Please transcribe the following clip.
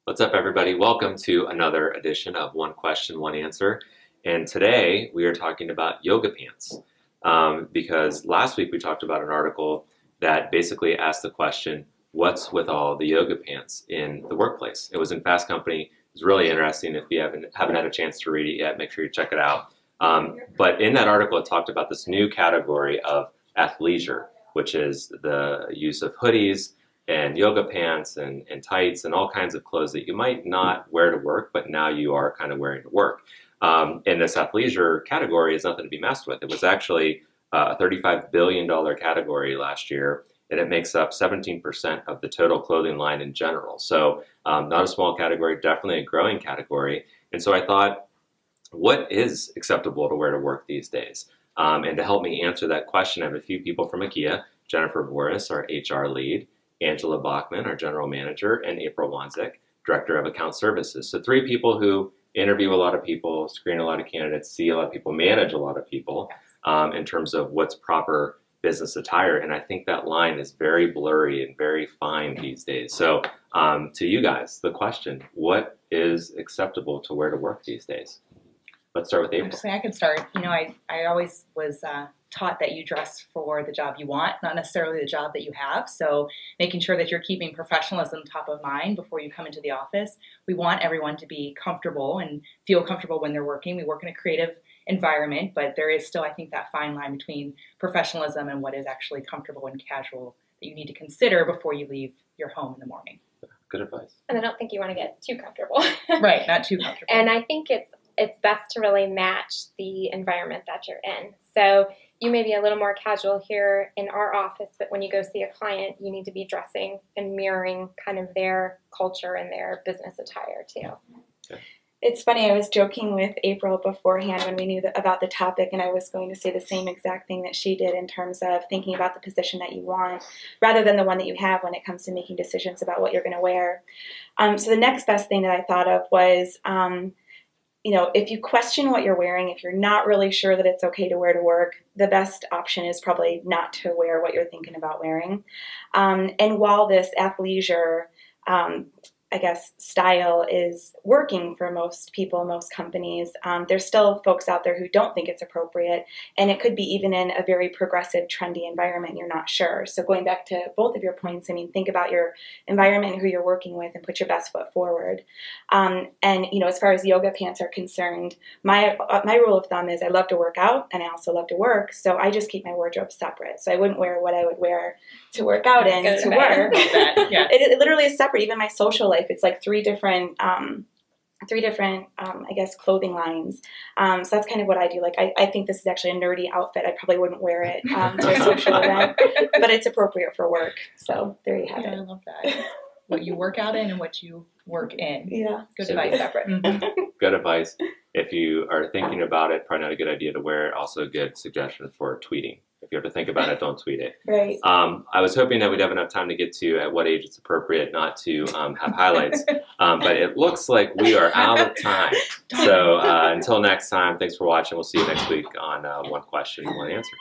What's up, everybody? Welcome to another edition of One Question, One Answer. And today we are talking about yoga pants because last week we talked about an article that basically asked the question, what's with all the yoga pants in the workplace? It was in Fast Company. It was really interesting. If you haven't had a chance to read it yet, make sure you check it out. But in that article, it talked about this new category of athleisure, which is the use of hoodies and yoga pants and tights and all kinds of clothes that you might not wear to work, but now you are kind of wearing to work. And this athleisure category is nothing to be messed with. It was actually a $35 billion category last year, and it makes up 17% of the total clothing line in general. So not a small category, definitely a growing category. And so I thought, what is acceptable to wear to work these days? And to help me answer that question, I have a few people from IKEA, Jennifer Vorous, our HR lead, Angela Bachman, our general manager, and April Wonsick, director of account services. So three people who interview a lot of people, screen a lot of candidates, see a lot of people, manage a lot of people in terms of what's proper business attire. And I think that line is very blurry and very fine these days. So to you guys, the question, what is acceptable to wear to work these days? Let's start with April. I can start. You know, I always was taught that you dress for the job you want, not necessarily the job that you have. So making sure that you're keeping professionalism top of mind before you come into the office. We want everyone to be comfortable and feel comfortable when they're working. We work in a creative environment, but there is still, I think, that fine line between professionalism and what is actually comfortable and casual that you need to consider before you leave your home in the morning. Good advice. And I don't think you want to get too comfortable. Right, not too comfortable. And I think it's best to really match the environment that you're in. So you may be a little more casual here in our office, but when you go see a client, you need to be dressing and mirroring kind of their culture and their business attire too. Okay. It's funny, I was joking with April beforehand when we knew about the topic, and I was going to say the same exact thing that she did in terms of thinking about the position that you want rather than the one that you have when it comes to making decisions about what you're going to wear. So the next best thing that I thought of was if you question what you're wearing, if you're not really sure that it's okay to wear to work, the best option is probably not to wear what you're thinking about wearing. And while this athleisure, style is working for most people, most companies, there's still folks out there who don't think it's appropriate, and it could be even in a very progressive, trendy environment, and you're not sure. So going back to both of your points, think about your environment and who you're working with and put your best foot forward. As far as yoga pants are concerned, my rule of thumb is I love to work out, and I also love to work, so I just keep my wardrobe separate. So I wouldn't wear what I would wear to work out in to work. Yeah. It literally is separate. Even my social life, it's like three different clothing lines. So that's kind of what I do. Like, I think this is actually a nerdy outfit. I probably wouldn't wear it to a social event, but it's appropriate for work. So there you have it. I love that. What you work out in and what you work in. Yeah. Good advice. Separate. Mm-hmm. Good advice. If you are thinking about it, probably not a good idea to wear it. Also a good suggestion for tweeting. If you have to think about it, don't tweet it. Right. I was hoping that we'd have enough time to get to at what age it's appropriate not to have highlights, but it looks like we are out of time. So until next time, thanks for watching. We'll see you next week on One Question, One Answer.